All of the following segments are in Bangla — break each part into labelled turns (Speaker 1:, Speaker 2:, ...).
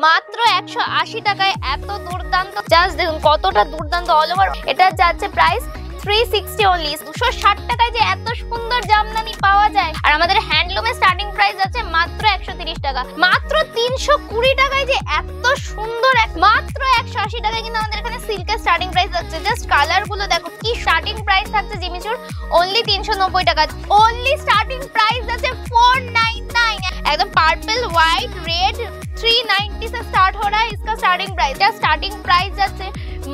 Speaker 1: মাত্র 180 টাকায় এত দুর্দান্ত, জাস্ট দেখুন কতটা দুর্দান্ত অল ওভার। এটা যাচ্ছে প্রাইস 360 অনলি। 260 টাকায় যে এত সুন্দর জামদানি পাওয়া যায়। আর আমাদের হ্যান্ডলুমের স্টার্টিং প্রাইস আছে মাত্র 130 টাকা। মাত্র 320 টাকায় যে এত সুন্দর, মাত্র 180 টাকায় কিন্তু আমাদের এখানে সিল্কের স্টার্টিং প্রাইস আছে। জাস্ট কালার গুলো দেখো কি স্টার্টিং প্রাইস থাকছে জিমিচুর অনলি 390 টাকা। অনলি স্টার্টিং প্রাইস আছে 499। एकदम पर्पल व्हाइट रेड 390 से स्टार्ट हो रहा है इसका स्टार्टिंग प्राइस। যা স্টার্টিং প্রাইস যাচ্ছে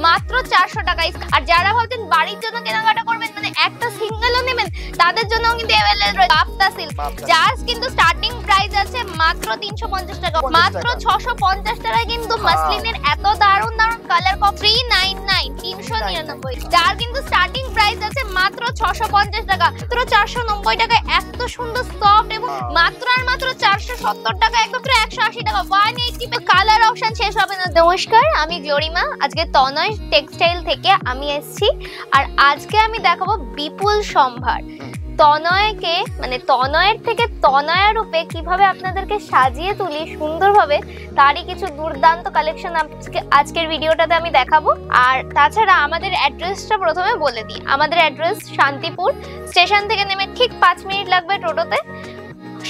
Speaker 1: মাত্র 400 টাকা। আর যারা ভাবছেন বাড়ির জন্য কেনাকাটা করবেন, মানে একটা সিঙ্গেলও নেবেন, তাদের জন্য কিন্তু अवेलेबल রয়েছে বাপ্তা সিল্ক, যার কিন্তু স্টার্টিং প্রাইস আছে মাত্র 350 টাকা। মাত্র 650 টাকায় কিন্তু মাসলিনের এত দারুন দারুন কালার কম 399 399, যার কিন্তু স্টার্টিং প্রাইস আছে মাত্র 650 টাকা। মাত্র 490 টাকায় এত সুন্দর সফট, এবং মাত্র আর মাত্র 470 টাকা, একদম 180 টাকা 180 কালার অপশন শেষ হবে না। নমস্কার, আমি গ্লোরিমা। আজকে তনয় টেক্সটাইল থেকে আমি এসেছি, আর আজকে আমি দেখাবো বিপুল সম্ভার। তনয়কে মানে তনয়ের থেকে তনয়া রূপে কিভাবে আপনাদেরকে সাজিয়ে তুলি সুন্দরভাবে, তারই কিছু দুর্দান্ত কালেকশন আজকের ভিডিওটাতে আমি দেখাবো। আর তাছাড়া আমাদের অ্যাড্রেসটা প্রথমে বলে দিই। আমাদের অ্যাড্রেস শান্তিপুর স্টেশন থেকে নেমে ঠিক 5 মিনিট লাগবে টোটোতে,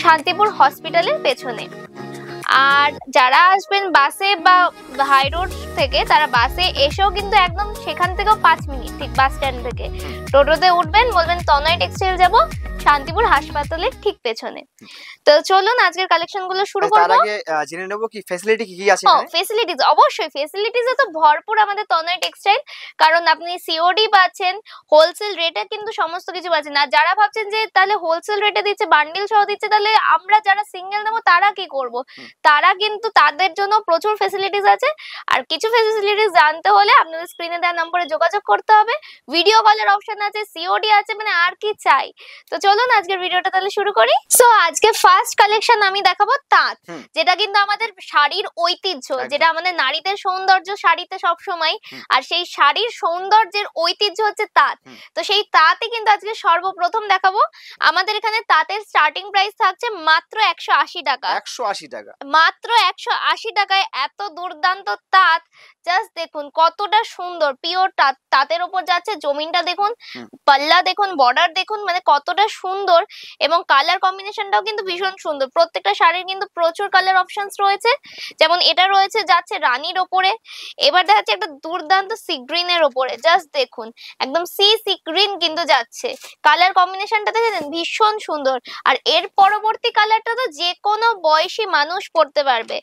Speaker 1: শান্তিপুর হসপিটালের পেছনে। আর যারা আসবেন বাসে বা হাই রোড থেকে, তারা বাসে এসেও কিন্তু একদম সেখান থেকেও 5 মিনিট, ঠিক বাস স্ট্যান্ড থেকে টোটোতে উঠবেন, বলবেন তনয় টেক্সটাইল যাব, শান্তিপুর হাসপাতালের ঠিক পেছনে। তো চলুন আজকের কালেকশন গুলো শুরু করব।
Speaker 2: তার আগে জেনে নেব কি ফ্যাসিলিটি কি আছে এখানে।
Speaker 1: ফ্যাসিলিটিজ অবশ্যই, ফ্যাসিলিটিজে তো ভরপুর আমাদের তনয় টেক্সটাইল, কারণ আপনি সিওডি পাচ্ছেন, হোলসেল রেটে কিন্তু সমস্ত কিছু পাচ্ছেন। আর যারা ভাবছেন যে তাহলে হোলসেল রেটে দিচ্ছে, বান্ডিল সহ দিচ্ছে, তাহলে আমরা যারা সিঙ্গেল নেব তারা কি করব, তারা কিন্তু তাদের জন্য প্রচুর ফ্যাসিলিটিজ আছে। আর কিছু ফ্যাসিলিটিজ জানতে হলে আপনাদের স্ক্রিনে দেওয়া নম্বরে যোগাযোগ করতে হবে। ভিডিও কলের অপশন আছে, সিওডি আছে, মানে আর কি চাই। তো চলুন আজকের ভিডিওটা তাহলে শুরু করি। সো আজকে ফার্স্ট কালেকশন আমি দেখাবো তাঁত, যেটা কিন্তু আমাদের শাড়ির ঐতিহ্য, যেটা আমাদের নারীদের সৌন্দর্য শাড়িতে সব সময়। আর সেই শাড়ির সৌন্দর্যের ঐতিহ্য হচ্ছে তাঁত। তো সেই তাঁতই কিন্তু আজকে সর্বপ্রথম দেখাবো। আমাদের এখানে তাঁতের স্টার্টিং প্রাইস থাকছে মাত্র 180 টাকা।
Speaker 2: 180 টাকা,
Speaker 1: মাত্র 180 টাকায় এত দুর্দান্ত তাঁত। জাস্ট দেখুন কতটা সুন্দর পিওর তাঁত, তাঁতের উপর যাচ্ছে জমিনটা দেখুন, পাল্লা দেখুন, বর্ডার দেখুন, মানে কতটা সুন্দর। এবং কালার কম্বিনেশনটাও কিন্তু ভীষণ সুন্দর। প্রত্যেকটা শাড়ির কিন্তু প্রচুর কালার অপশনস রয়েছে, যেমন এটা রয়েছে যাচ্ছে রানীর ওপরে, এবার দেখাচ্ছে একটা দুর্দান্ত সি গ্রিনের ওপরে। জাস্ট দেখুন একদম সি গ্রিন কিন্তু যাচ্ছে, কালার কম্বিনেশনটা দেখেছেন ভীষণ সুন্দর। আর এর পরবর্তী কালারটা তো যে কোনো বয়সী মানুষ পরতে পারবে।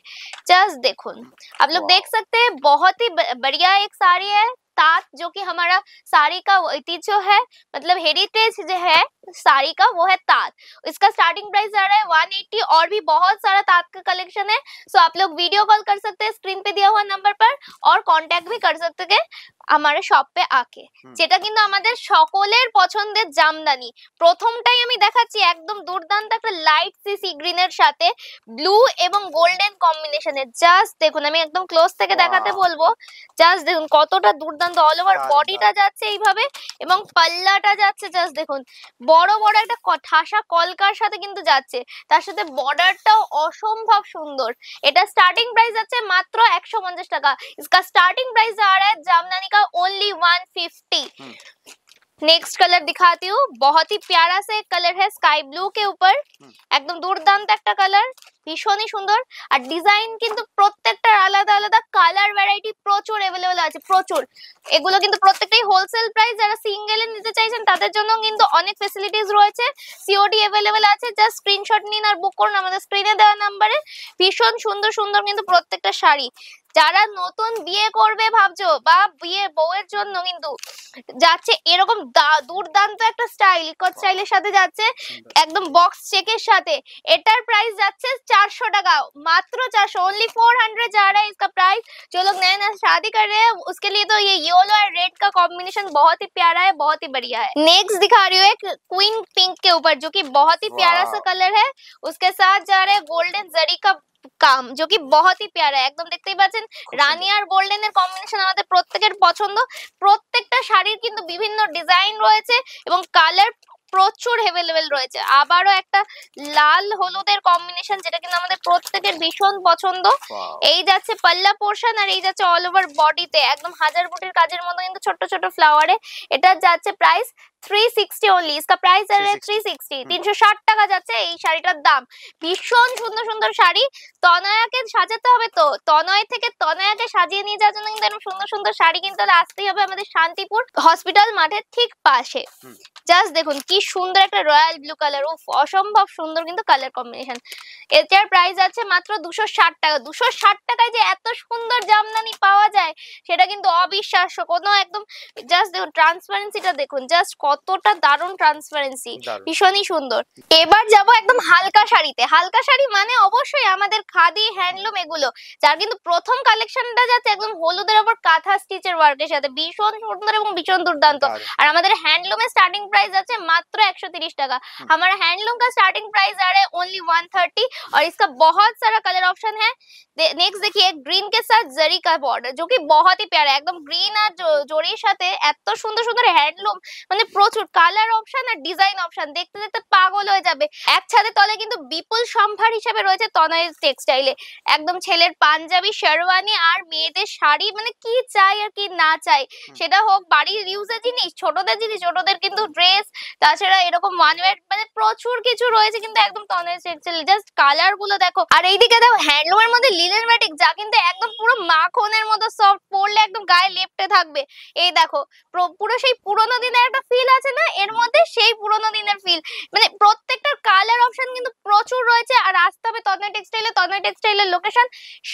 Speaker 1: জাস্ট দেখুন, आप लोग देख सकते हैं, बहुत ही बढ़िया एक साड़ी है ताँत, जो कि हमारा साड़ी का ऐतिह्य है, मतलब हेरिटेज जो है साड़ी का, वो है ताँत। इसका स्टार्टिंग प्राइस आ रहा है 180, और भी बहुत सारा ताँत का कलेक्शन है। सो आप लोग वीडियो कॉल कर सकते हैं स्क्रीन पे दिया हुआ नंबर पर, और कांटेक्ट भी कर सकते हैं हमारे शॉप पे आके। যেটা কিন্তু আমাদের সকলের পছন্দের জামদানি। প্রথমটাই আমি দেখাচ্ছি একদম দুর্দান্ত একটা লাইট সি গ্রিনের সাথে ব্লু এবং গোল্ডেন কম্বিনেশনে। জাস্ট দেখুন, আমি একদম ক্লোজ থেকে দেখাতে বলবো। জাস্ট দেখুন কতটা দুর্দান্ত, অল ওভার বডিটা যাচ্ছে এইভাবে, এবং পাল্লাটা যাচ্ছে জাস্ট দেখুন বড় বড় একটা ঠাসা কলকার সাথে কিন্তু যাচ্ছে, তার সাথে বর্ডারটাও অসম্ভব সুন্দর। এটা স্টার্টিং প্রাইস আছে মাত্র 150 টাকা। इसका स्टार्टिंग प्राइस आ रहा है जामदानी का ओनली 150। नेक्स्ट कलर दिखाती हूँ, बहुत ही प्यारा सा एक कलर है स्काई ब्लू के ऊपर, একদম দুর্দান্ত একটা কালার, ভীষণই সুন্দর। আর ডিজাইন কিন্তু প্রত্যেকটার আলাদা আলাদা কালার ভ্যারাইটি প্রচুর अवेलेबल আছে, প্রচুর। এগুলো কিন্তু প্রত্যেকটাই হোলসেল প্রাইস। যারা সিঙ্গেলে নিতে চাইছেন তাদের জন্য কিন্তু অনেক ফ্যাসিলিটিস রয়েছে, সিওডি अवेलेबल আছে। জাস্ট স্ক্রিনশট নিন আর বুক করুন আমাদের স্ক্রিনে দেওয়া নম্বরে। ভীষণ সুন্দর সুন্দর কিন্তু প্রত্যেকটা শাড়ি। যারা নতুন বিয়ে করবে ভাবছো, বা বিয়ে বউয়ের জন্য কিন্তু যাচ্ছে এরকম দুর্দান্ত একটা স্টাইল, ইকো স্টাইলের সাথে যাচ্ছে, একদম বক্স চেকের সাথে। এটার প্রাইস যাচ্ছে 400 টাকা, मात्र 400, ओनली 400 जा रहा है इसका प्राइस। जो लोग नए नए शादी कर रहे हैं उसके लिए तो ये येलो और रेड का कॉम्बिनेशन बहुत ही प्यारा है, बहुत ही बढ़िया है। नेक्स्ट दिखा रही हूँ एक क्वीन पिंक के ऊपर, जो कि बहुत ही प्यारा सा कलर है। उसके साथ जा रहा है गोल्डन जरी का काम, जो कि बहुत ही प्यारा है। একদম দেখতেই পাচ্ছেন রানী আর গোল্ডেনের কম্বিনেশন আমাদের প্রত্যেকের পছন্দ। প্রত্যেকটা শাড়ির কিন্তু বিভিন্ন ডিজাইন রয়েছে এবং কালার প্রচুর অ্যাভেলেবেল রয়েছে। আবারও একটা লাল হলুদের কম্বিনেশন, যেটা কিন্তু আমাদের প্রত্যেকের ভীষণ পছন্দ। এই যাচ্ছে পাল্লা পোর্শন, আর এই যাচ্ছে অল ওভার বডিতে একদম হাজার বুটির কাজের মতো কিন্তু ছোট ছোট ফ্লাওয়ারে। এটা যাচ্ছে প্রাইস 360 ओनली। इसका प्राइस है 360, 360 টাকা যাচ্ছে এই শাড়িটার দাম। ভীষণ সুন্দর সুন্দর শাড়ি। তনয়াকে সাজাতে হবে, তো তনয় থেকে তনয়াকে সাজিয়ে নিয়ে যাওয়ার জন্য কিন্তু এরকম সুন্দর সুন্দর শাড়ি কিনতে হলে আসতেই হবে আমাদের শান্তিপুর হসপিটাল মাঠের ঠিক পাশে। জাস্ট দেখুন কি সুন্দর একটা রয়্যাল ব্লু কালার, ও অসম্ভব সুন্দর কিন্তু কালার কম্বিনেশন। এটার প্রাইস আছে মাত্র 260 টাকা। 260 টাকায় যে এত সুন্দর জামদানি পাওয়া যায় সেটা কিন্তু অবিশ্বাস্য। কোনো একদম জাস্ট দেখুন ট্রান্সপারেন্সিটা দেখুন, জাস্ট কতটা দারুণ ট্রান্সপারেন্সি, ভীষণই সুন্দর। এবার যাব একদম হালকা শাড়িতে। হালকা শাড়ি মানে অবশ্যই আমাদের খাদি হ্যান্ডলুম এগুলো, যার কিন্তু প্রথম কালেকশনটা যাচ্ছে একদম হলুদের ওপর কাঁথা স্টিচের ওয়ার্কের সাথে, ভীষণ সুন্দর এবং ভীষণ দুর্দান্ত। আর আমাদের হ্যান্ডলুমের স্টার্টিং प्राइस আছে মাত্র 130 টাকা। हमारा हैंडलूम का स्टार्टिंग प्राइस आ रहा है ओनली 130 और इसका बहुत सारा कलर ऑप्शन है। नेक्स्ट देखिए ग्रीन के साथ जरी का बॉर्डर, जो कि बहुत ही प्यारा है, एकदम ग्रीन আর জরির সাথে এত সুন্দর সুন্দর হ্যান্ডলুম, মানে প্রচুর কালার অপশন আর ডিজাইন অপশন, দেখতে দেখতে পাগল হয়ে যাবে। এক ছাদের তলে কিন্তু বিপুল সম্ভার হিসেবে রয়েছে তনয় টেক্সটাইলে। একদম ছেলের পাঞ্জাবি, শেরওয়ানি আর মেয়েদের শাড়ি, মানে কি চাই আর কি না চাই, সেটা হোক বাড়ির ইউজের জিনিস, ছোটদের জিনিস, ছোটদের কিন্তু ড্রেস, তাছাড়া এরকম ওয়ান ওয়ে, মানে প্রচুর কিছু রয়েছে কিন্তু একদম তনয় টেক্সটাইল। জাস্ট কালার গুলো দেখো। আর এইদিকে দেখো হ্যান্ডলুমের মধ্যে লিনেন ম্যাটিক, যা কিন্তু একদম পুরো মাখনের মতো সফট, পরলে একদম গায়ে লেপটে থাকবে। এই দেখো পুরো সেই পুরোনো দিনের একটা ফিল আছে না এর মধ্যে, সেই পুরোনো দিনের ফিল, মানে প্রত্যেকটার কালার অপশন কিন্তু প্রচুর রয়েছে। আর আসতে হবে তনয় টেক্সটাইলে। তনয় টেক্সটাইলের লোকেশন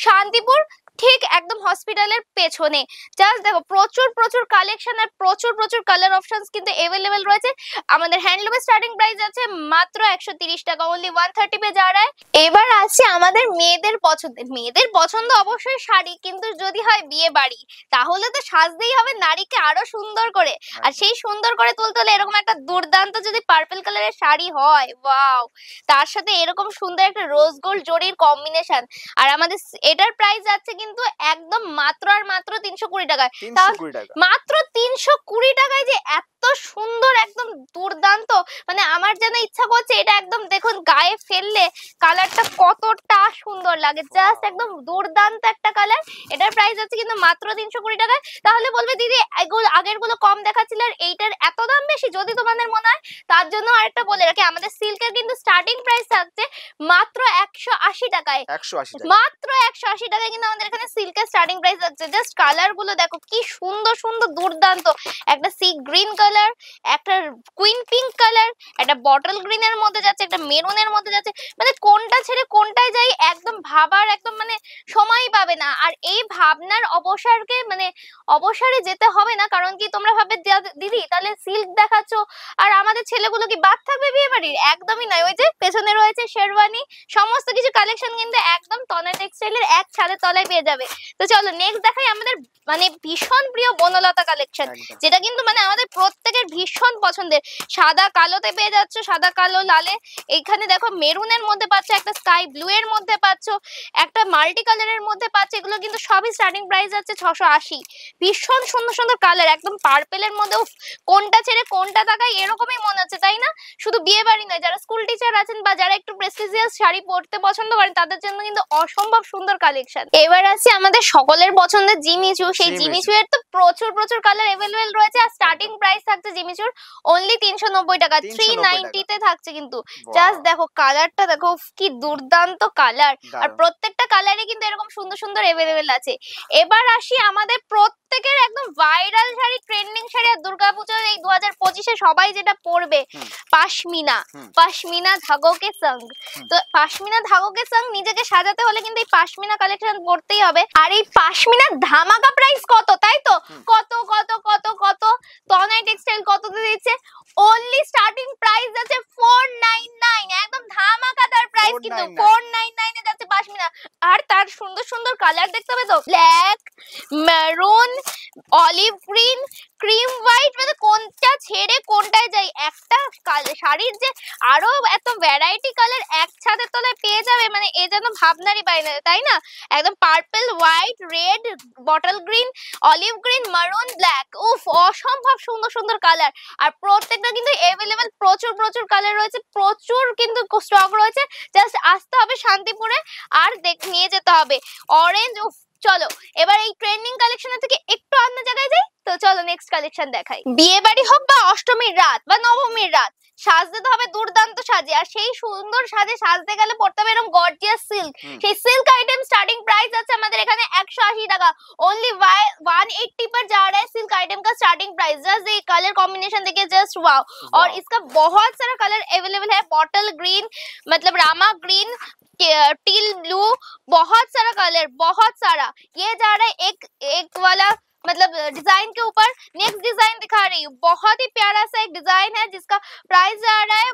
Speaker 1: শান্তিপুর, ঠিক একদম হসপিটালের পেছনে। জাস্ট দেখো প্রচুর প্রচুর কালেকশন আর প্রচুর প্রচুর কালার অপশনস কিন্তু अवेलेबल রয়েছে। আমাদের হ্যান্ডলুমের স্টার্টিং প্রাইস আছে মাত্র 130 টাকা, ओनली 130 पे जा रहा है। এবার আসছে আমাদের মেয়েদের পছন্দের। মেয়েদের পছন্দ অবশ্যই শাড়ি, কিন্তু যদি হয় বিয়ে বাড়ি তাহলে তো সাজতেই হবে নারীকে আরো সুন্দর করে। আর সেই সুন্দর করে তুলতে হলে এরকম একটা দুর্দান্ত যদি পার্পল কালারের শাড়ি হয়, ওয়াও, তার সাথে এরকম সুন্দর একটা রোজ গোল্ড জরির কম্বিনেশন। আর আমাদের এটার প্রাইস যাচ্ছে কিন্তু একদম মাত্র আর মাত্র 320 টাকায়। মাত্র 320 টাকায় যে এত সুন্দর একদম দুর্দান্ত, মানে আমার যেন ইচ্ছা করছে এটা একদম দেখুন গায়ে ফেললে কালারটা কতটা সুন্দর লাগে, জাস্ট একদম দুর্দান্ত একটা কালার। এটার প্রাইস আছে কিন্তু মাত্র 320 টাকায়। তাহলে বলবে দিদি এগুলো আগের গুলো কম দেখাচ্ছিল আর এইটার এত দাম বেশি, যদি তোমাদের মনে হয় তার জন্য আরেকটা বলে রাখি, আমাদের সিল্কের কিন্তু স্টার্টিং প্রাইস থাকছে মাত্র 180 টাকায়। মাত্র 180 টাকায় কিন্তু আমাদের এখানে সিল্কের স্টার্টিং প্রাইস আছে। জাস্ট কালার গুলো দেখো কি সুন্দর সুন্দর দুর্দান্ত, একটা সি গ্রিন কালার, একটা কুইন পিঙ্ক কালার, একটা বটল গ্রিনের মধ্যে যাচ্ছে, একটা মেরুনের মধ্যে যাচ্ছে, মানে কোনটা ছেড়ে কোনটায় যাই একদম ভাবার একদম মানে সময়ই পাবে না। আর এই ভাবনার অবসরকে মানে অবসরে যেতে হবে না, কারণ কি তোমরা ভাবে দিদি তাহলে সিল্ক দেখাচ্ছো আর আমাদের ছেলেগুলো কি বাদ থাকবে বিয়ে বাড়ির, একদমই নয়। ওই যে পেছনে রয়েছে শেরওয়ানি, সমস্ত কিছু কালেকশন কিন্তু একদম তনয় টেক্সটাইলের এক ছাদের তলায় পেয়ে যাবে। তো চলো নেক্সট দেখাই আমাদের মানে ভীষণ প্রিয় বনলতা কালেকশন, যেটা কিন্তু মানে আমাদের প্রত্যেকের ভীষণ পছন্দের। সাদা কালোতে পেয়ে যাচ্ছ, সাদা কালো লালে, এইখানে দেখো মেরুনের মধ্যে পাচ্ছ, একটা স্কাই ব্লু এর মধ্যে পাচ্ছ, একটা মাল্টি কালারের মধ্যে পাচ্ছ। এগুলো কিন্তু সবই স্টার্টিং প্রাইস আছে 680। ভীষণ সুন্দর সুন্দর কালার, একদম পার্পেলের মধ্যে কোনটা ছেড়ে কোনটা তাকাই এরকমই মনে হচ্ছে, তাই না? শুধু বিয়ে বাড়ি নয়, যারা স্কুল টিচার আছেন বা যারা একটু প্রেস্টিজিয়াস শাড়ি পরতে পছন্দ করেন তাদের জন্য কিন্তু অসম্ভব সুন্দর কালেকশন। এবার আছে আমাদের সকলের পছন্দের জিমিচু। সেই জিমিচু এর তো প্রচুর প্রচুর কালার अवेलेबल রয়েছে। আর স্টার্টিং প্রাইস থাকছে জিমিচুর ओनली 390 টাকা, 390 তে থাকছে কিন্তু। জাস্ট দেখো কালারটা দেখো কি দুর্দান্ত কালার, আর প্রত্যেকটা কালারে কিন্তু এরকম সুন্দর সুন্দর अवेलेबल আছে। এবার আসি আমাদের প্রত্যেকের একদম ভাইরাল শাড়ি, ট্রেন্ডিং শাড়ি, আর দুর্গাপূজার এই 2025 এ সবাই যেটা পরবে, পাশমিনা। পাশমিনা ধাগো কে সঙ্গ। তো পাশমিনা ধাগো কে সঙ্গ নিজেকে সাজাতে হলে কিন্তু এই পাশমিনা কালেকশন পরতেই হবে। আর এই পাশমিনার ধামাকা প্রাইস কত, তাই তো? কত কত কত কত তনয় টেক্সটাইল কততে দিচ্ছে? ओनली স্টার্টিং প্রাইস আছে 499, একদম ধামাকাদার প্রাইস কিন্তু 499 এ যাচ্ছে পাশমিনা। আর তার সুন্দর সুন্দর কালার দেখতে হবে তো, black, maroon, olive green, cream white, মানে কোনটা ছেড়ে কোনটায় যাই। একটা শাড়ির যে আরো এত ভ্যারাইটি কালার এক ছাদের তলায় পেয়ে যাবে, মানে এ যেন ভাবনারই বাইরে, তাই না? একদম purple, white, red, bottle green, olive green, মারুন, ব্ল্যাক, উফ অসম্ভব সুন্দর সুন্দর কালার। আর প্রত্যেকটা কিন্তু এভেলেবেল, প্রচুর প্রচুর কালার রয়েছে, প্রচুর কিন্তু স্টক রয়েছে। জাস্ট আসতে হবে শান্তিপুরে আর নিয়ে যেতে হবে। অরেঞ্জ, উফ চলো এবার এই ট্রেন্ডিং কালেকশনের থেকে একটু অন্য জায়গায় যাই। তো চলো নেক্সট কালেকশন দেখাই। বিয়ে বাড়ি হোক বা অষ্টমীর রাত বা নবমীর রাত, সাজতে তো হবে দুর্দান্ত সাজে। আর সেই সুন্দর সাজে সাজতে গেলে পড়তে হবে এরকম গর্জিয়াস সিল্ক। সেই সিল্ক आइटम स्टार्टिंग प्राइस আছে আমাদের এখানে 180 টাকা। ओनली 180 पर जा रहा है सिल्क आइटम का स्टार्टिंग प्राइस। जस्ट ये कलर कॉम्बिनेशन देखिए, जस्ट वाओ। और इसका बहुत सारा कलर अवेलेबल है। बॉटल ग्रीन, मतलब रामा ग्रीन, टील ब्लू, बहुत सारा कलर, बहुत सारा। ये जा रहा है एक वाला, मतलब डिजाइन के ऊपर नेक्स्ट डिजाइन दिखा रही हूँ। बहुत ही प्यारा सा एक डिजाइन है जिसका प्राइस आ रहा है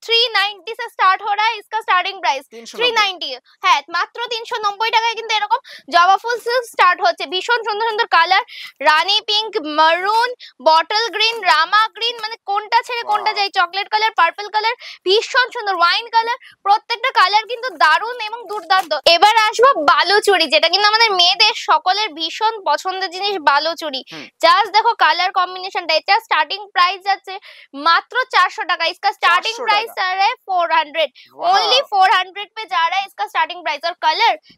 Speaker 1: 390 से स्टार्ट हो रहा है। इसका स्टार्टिंग प्राइस 390 है, মাত্র 390 টাকায় কিন্তু এরকম জবা ফুল সিল্ক স্টার্ট হচ্ছে। ভীষণ সুন্দর সুন্দর কালার, রানী পিঙ্ক, মারুন, বটল গ্রিন, রামা গ্রিন, মানে কোনটা ছেড়ে কোনটা যাই। চকলেট কালার, পার্পল কালার, ভীষণ সুন্দর ওয়াইন কালার, প্রত্যেকটা কালার কিন্তু দারুণ এবং দুর্দান্ত। এবার আসবো বালুচুরি, যেটা কিন্তু আমাদের মেয়েদের সকলের ভীষণ পছন্দের জিনিস বালুচুরি। জাস্ট দেখো কালার কম্বিনেশনটা। এটা স্টার্টিং প্রাইস যাচ্ছে মাত্র 400 টাকা। इसका स्टार्टिंग प्राइस आ रहा है 400, ओनली 400 पे जा रहा है इसका स्टार्टिंग प्राइस। और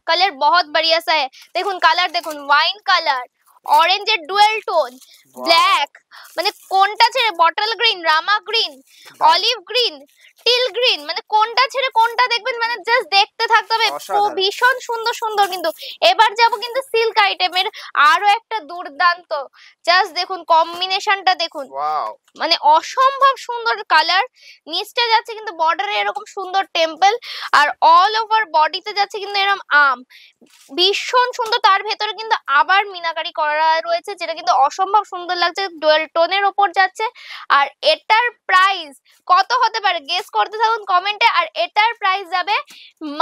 Speaker 1: कलर बहुत बढ़िया सा है। देखুন কালার দেখুন, ওয়াইন কালার, অরেঞ্জের ডুয়েল টোন, ব্ল্যাক, মানে কোনটা ছেড়ে, বটল গ্রিন, রামা green, olive green, teal green, মানে কোনটা ছেড়ে কোনটা দেখবেন, মানে জাস্ট দেখতে থাকতে হবে। ভীষণ সুন্দর সুন্দর। কিন্তু এবার যাব কিন্তু সিল্ক আইটেমের আরো একটা দুর্দান্ত। জাস্ট দেখুন কম্বিনেশনটা দেখুন, মানে অসম্ভব সুন্দর কালার। নিচটা যাচ্ছে কিন্তু বর্ডারে এরকম সুন্দর টেম্পল, আর অল ওভার বডিতে যাচ্ছে কিন্তু এরকম আম, ভীষণ সুন্দর। তার ভেতরে কিন্তু আবার মিনাকারি করা রয়েছে, যেটা কিন্তু অসম্ভব সুন্দর লাগছে। ডুয়েল টোনের ওপর যাচ্ছে। আর এটার প্রাইস কত হতে পারে গেস করতে থাকুন কমেন্টে। আর এটার প্রাইস যাবে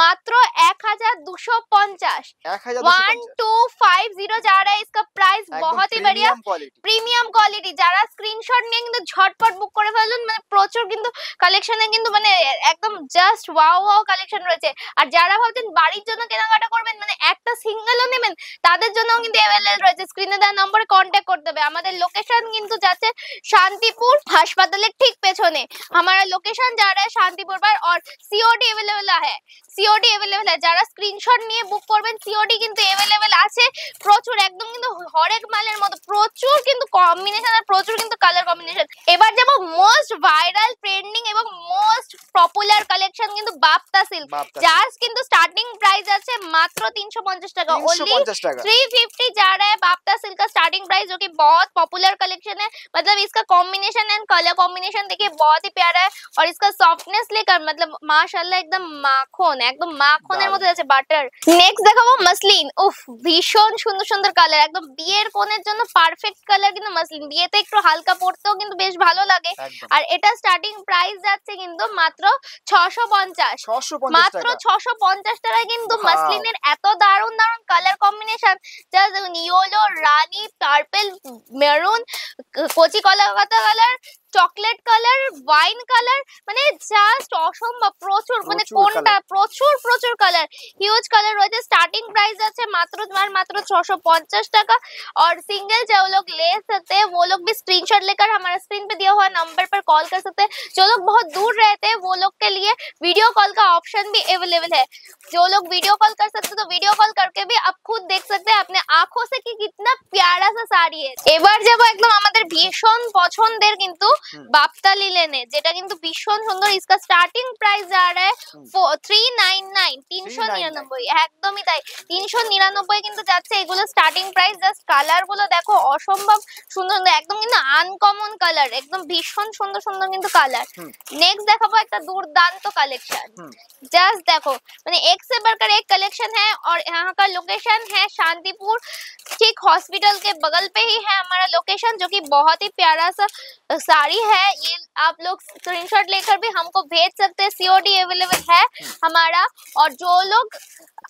Speaker 1: মাত্র 1250। 1250 जा रहा है इसका प्राइस। बहुत ही बढ़िया প্রিমিয়াম কোয়ালিটি। যারা স্ক্রিনশট নিয়ে কিন্তু ঝটপট বুক করে ফেলুন, মানে প্রচুর কিন্তু কালেকশনে কিন্তু মানে একদম জাস্ট ওয়াও ওয়াও কালেকশন রয়েছে। আর যারা ভাবছেন বাড়ির জন্য কেনাকাটা করবেন, মানে একটা সিঙ্গেলও নেবেন, তাদের জন্যও কিন্তু अवेलेबल রয়েছে। স্ক্রিনে দেওয়া নম্বরে কন্ট্যাক্ট করতে হবে। আমাদের লোকেশন কিন্তু যাচ্ছে शांतिपुर হাসপাতালের ঠিক পেছনে। हमारा लोकेशन जा रहा है शांतिपुर पर। और सीओडी अवेलेबल है, सीओडी अवेलेबल है। যারা স্ক্রিনশট নিয়ে বুক করবেন सीओडी কিন্তু अवेलेबल আছে। প্রচুর একদম কিন্তু হরেক মালের মতো, প্রচুর কিন্তু কম্বিনেশন আর প্রচুর কিন্তু কালার কম্বিনেশন। এবার যাব মোস্ট ভাইরাল, ট্রেন্ডিং এবং মোস্ট পপুলার কালেকশন কিন্তু বাপ্তা সিল্ক। জাস্ট কিন্তু স্টার্টিং প্রাইস আছে মাত্র 350 টাকা। ओनली 350 जा रहा है बाप्ता सिल्क का स्टार्टिंग प्राइस, जो कि बहुत पॉपुलर कलेक्शन है। मतलब इसका कॉम्बिनेशन एंड कलर कॉम्बिनेशन देखिए बहुत ही प्यारा है। और इसका सॉफ्टनेस लेकर मतलब माशाल्लाह एकदम মাখন, একদম মাখনের মতো আছে, বাটার। নেক্সট দেখাবো মসলিন। উফ ভীষণ সুন্দর সুন্দর কালার, একদম বিয়ের কোণের জন্য পারফেক্ট কালার কিন্তু মসলিন। বিয়েতে একটু হালকা পরতেও কিন্তু বেশ ভালো লাগে। আর এটা স্টার্টিং প্রাইস যাচ্ছে কিন্তু মাত্র 650, মাত্র 650 টাকায় কিন্তু মসলিনের এত দারুণ দারুণ কালার কম্বিনেশন। জাস্ট দেখুন ইয়েলো, রানী, পার্পল, মেরুন, কচি কলা পাতা colour, chocolate colour, wine colour, মানে জাস্ট অসম্ভব। প্রচুর মানে কোনটা প্রচুর প্রচুর কালার, হিউজ কালার রয়েছে। स्टार्टिंग प्राइस আছে মাত্র 650 টাকা। और सिंगल जो लोग ले सकते हैं वो लोग भी स्क्रीनशॉट लेकर हमारे स्क्रीन पे दिया हुआ नंबर पर कॉल कर सकते हैं। जो लोग बहुत दूर रहते हैं वो लोग के लिए वीडियो कॉल का ऑप्शन भी अवेलेबल है। जो लोग वीडियो कॉल कर सकते हैं तो वीडियो कॉल करके भी आप खुद देख सकते हैं अपने आंखों से कि कितना प्यारा सा साड़ी है। এবার যাব একদম আমাদের ভীষণ পছন্দের কিন্তু বাপ্তা লিলেনে, যেটা কিন্তু ভীষণ সুন্দর। इसका स्टार्टिंग प्राइस आ रहा है 399, 399, একদমই তাই, 399 কিন্তু যাচ্ছে এগুলো স্টার্টিং প্রাইস। জাস্ট কালার গুলো দেখো অসম্ভব সুন্দর সুন্দর, একদম কিন্তু আনকমন কালার, একদম ভীষণ সুন্দর সুন্দর কিন্তু কালার। নেক্সট দেখাবো একটা দুর্দান্ত কালেকশন। जस्ट देखो मैंने एक से बढ़कर एक कलेक्शन है। और यहाँ का लोकेशन है शांतिपुर, ठीक हॉस्पिटल के बगल पे ही है हमारा लोकेशन, जो कि बहुत ही प्यारा सा साड़ी दिनकारी है, ये आप लोग स्क्रीनशॉट लेकर भी हमको भेज सकते हैं। सीओडी अवेलेबल है हमारा, और जो लोग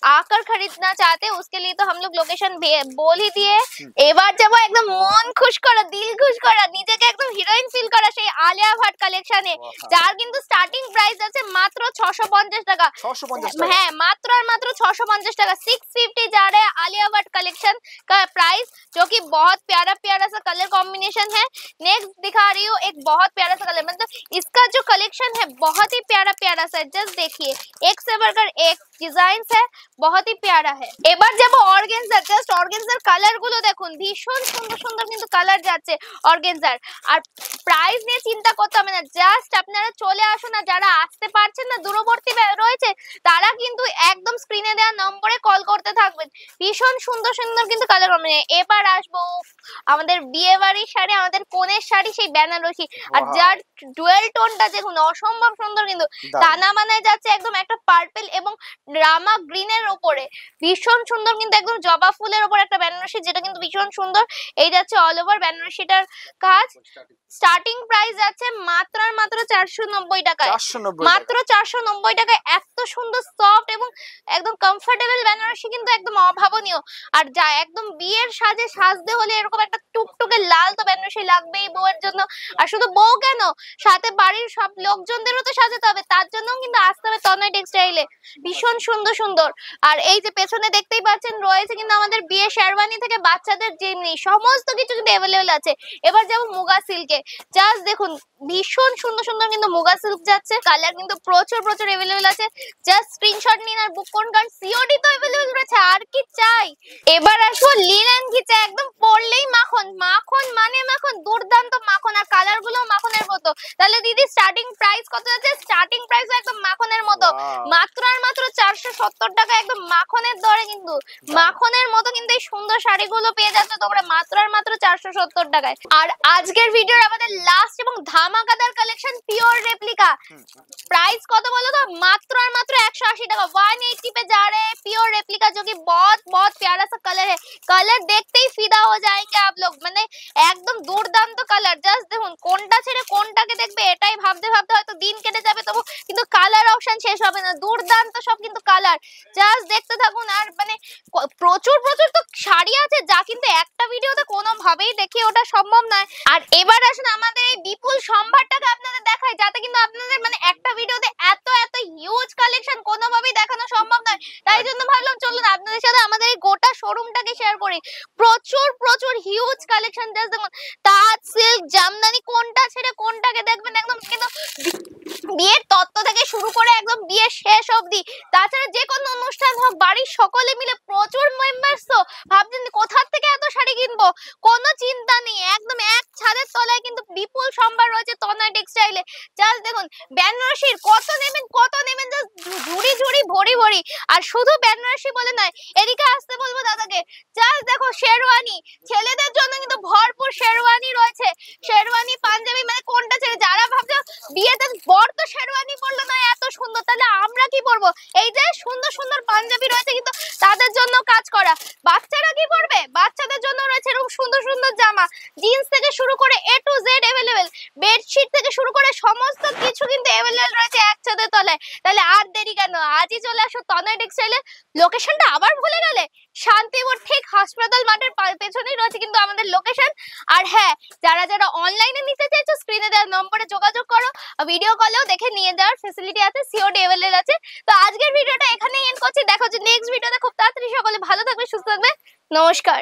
Speaker 1: आकर खरीदना चाहते हैं उसके लिए तो हम लोग लोकेशन बोल ही दिए। এবার যাব একদম মন খুশ করা, দিল খুশ করা, নিজেকে একদম হিরোইন ফিল করা সেই আলিয়া ভাট কালেকশনে, যার কিন্তু স্টার্টিং প্রাইস আছে মাত্র 650 টাকা।
Speaker 2: 650 টাকা,
Speaker 1: হ্যাঁ মাত্র और मात्र 650 टाका। 650 जा रहा है आलिया भट्ट कलेक्शन का प्राइस, जो कि बहुत प्यारा प्यारा सा कलर कॉम्बिनेशन है। नेक्स्ट दिखा रही हूँ एक बहुत प्यारा सा कलर, मतलब इसका जो कलेक्शन है बहुत ही प्यारा प्यारा सा है। जस्ट देखिए, एक से बढ़कर एक डिजाइन है, बहुत ही प्यारा है। এবার যাব অর্গানজার। জাস্ট অর্গানজার কালার গুলো দেখুন, ভীষণ সুন্দর সুন্দর কিন্তু কালার যাচ্ছে অর্গানজার। আর প্রাইস নিয়ে চিন্তা করতে হবে না, জাস্ট আপনারা চলে আসুন। না যারা আসতে পারছেন না, দূরবর্তী রয়েছে, তারা কিন্তু একদম স্ক্রিনে দেওয়া নম্বরে কল করতে থাকবেন। ভীষণ সুন্দর সুন্দর কিন্তু কালার কম্বিনেশন। এবার আসবো আমাদের বিয়ে বাড়ির শাড়ি, আমাদের কনের শাড়ি, সেই বেনারসি। আর যার ডুয়েল টোনটা দেখুন, অসম্ভব সুন্দর কিন্তু। টানা মানে যাচ্ছে একদম একটা পার্পল এবং রামা গ্রিনের উপরে, ভীষণ সুন্দর কিন্তু একদম জবা ফুলের উপর একটা বেনারসি, যেটা কিন্তু ভীষণ সুন্দর। এই যাচ্ছে অল ওভার বেনারসিটার কাজ। স্টার্টিং প্রাইস আছে মাত্র আর মাত্র 490 টাকায়, মাত্র 490 টাকায়। এত সুন্দর সফট এবং একদম কমফোর্টেবল বেনারসি কিন্তু একদম অভাবনীয়। আর যা একদম বিয়ের সাজে সাজতে হলে এরকম একটা টুকটুকে লাল তো বেনারসি লাগবেই বউয়ের জন্য। আর শুধু বউ কেন, সাথে বাড়ির সব লোকজনদেরও তো সাজাতে হবে, তার জন্যও কিন্তু আসতে হবে তনয় টেক্সটাইলে। ভীষণ সুন্দর সুন্দর। আর এই যে পেছনে দেখতেই পাচ্ছেন রয়েছে কিন্তু আমাদের বিয়ে শেরওয়ানি থেকে বাচ্চাদের জিনিস সমস্ত কিছু কিন্তু অ্যাভেলেবল আছে। এবার যাবো মুগা সিল্কে। জাস্ট দেখুন, ভীষণ সুন্দর সুন্দর কিন্তু মুগা সিল্ক যাচ্ছে। কালার কিন্তু প্রচুর প্রচুর অ্যাভেলেবল আছে। জাস্ট স্ক্রিনশট নিন আর বুক করুন, কারণ সিওডি তো অ্যাভেলেবল রয়েছে, আর কি চাই। এবার আসবো লিনেন ঘিচা। একদম পরলেই মাখন, মাখন মানে মাখন, দুর্দান্ত মাখন। আর কালার গুলো মাখনের মতো। তাহলে দিদি স্টার্টিং প্রাইস কত আছে? স্টার্টিং প্রাইস একদম মাখনের মতো, মাত্র আর মাত্র 470 টাকা, একদম মাখনের দরে কিন্তু, মাখনের মতো কিন্তু এই সুন্দর শাড়িগুলো পেয়ে যাচ্ছে তোমরা মাত্র আর মাত্র 470 টাকায়। আর আজকের ভিডিওর আমাদের লাস্ট এবং ধামাকাদার কালেকশন পিওর রেপ্লিকা। प्राइस कत बोलो तो मात्र और मात्र 180 টাকা। 180 पे जा रहे हैं प्योर रेप्लिका, जो कि बहुत बहुत प्यारा सा कलर है। कलर देखते ही फिदा हो जाएंगे आप लोग, মানে একদম দুর্দান্ত কালার। জাস্ট দেখুন, কোনটা ছেড়ে কোনটাকে দেখবে এটাই ভাবতে ভাবতে হয়তো দিন কেটে যাবে, তবু কিন্তু কালার অপশন শেষ হবে না। দুর্দান্ত সব কিন্তু কালার, জাস্ট দেখতে থাকুন। আর মানে প্রচুর প্রচুর তো শাড়ি আছে, যা কিন্তু একটা ভিডিওতে কোনোভাবেই দেখিয়ে ওটা সম্ভব নয়। আর এবার আসুন আমাদের এই বিপুল সম্ভারটাকে আপনাদের দেখাই, যাতে কিন্তু আপনাদের মানে একটা ভিডিওতে এত এত হিউজ কালেকশন কোনোভাবেই দেখানো সম্ভব নয়। তাই জন্য ভাবলাম চলুন আপনাদের সাথে আমাদের এই গোটা শোরুমটাকে শেয়ার করি। প্রচুর প্রচুর হিউজ কালেকশন। জাস্ট দেখুন, তাঁত, সিল্ক, জামদানি, কোনটা ছেড়ে কোনটাকে দেখবেন একদম কিন্তু বিয়ের তত্ত্ব থেকে শুরু করে একদম বিয়ের শেষ অবধি। তাছাড়া যে কোনো অনুষ্ঠান হোক, বাড়ির সকলে মিলে প্রচুর মেম্বার্স, তো ভাবছেন কোথা থেকে এত শাড়ি কিনবো, কোনো চিন্তা নেই। একদম এক ছাদের তলায় কিন্তু বিপুল সম্ভার রয়েছে তনয় টেক্সটাইলে। জাস্ট দেখুন, বেনারসির কত নেবেন জাস্ট ঝুড়ি ঝুড়ি ভরি ভরি। আর শুধু বেনারসি বলে নয়, এদিকে আসতে বলবো দাদাকে। জাস্ট দেখো শেরওয়ানি, ছেলেদের জন্য কিন্তু ভরপুর শেরওয়ানি রয়েছে। শেরওয়ানি, পাঞ্জাবি, মানে কোনটা ছেড়ে যারা ভাবছো বিয়েতে বর তো শেরওয়ানি পরলো না এত সুন্দর, তাহলে আমরা কি পরবো? এই যে সুন্দর সুন্দর পাঞ্জাবি রয়েছে কিন্তু তাদের জন্য কাজ করা। বাচ্চারা কি পরবে? বাচ্চাদের জন্য রয়েছে এরকম সুন্দর সুন্দর জামা, জিন্স থেকে শুরু করে A to Z available, bedsheet থেকে শুরু করে সমস্ত কিছু কিন্তু অ্যাভেলেবেল রয়েছে এক ছাদের তলায়। তাহলে আর দেরি কেন, আজই চলে আসো তনয় টেক্সটাইলে। লোকেশনটা আবার ভুলে গেলে? শান্তিপুর ঠিক হাসপাতাল মাঠের পেছনেই রয়েছে কিন্তু আমাদের লোকেশন। আর হ্যাঁ, যারা যারা অনলাইনে নিতে চাইছো স্ক্রিনে দেওয়া নম্বরে যোগাযোগ করো, ভিডিও কলেও দেখে নিয়ে যাওয়ার ফ্যাসিলিটি আছে, সিওডি অ্যাভেলেবল আছে। তো আজকের ভিডিওটা এখানেই এন্ড করছি। দেখা হচ্ছে নেক্সট ভিডিওতে খুব তাড়াতাড়ি। সকলে ভালো থাকবে, সুস্থ থাকবে, নমস্কার।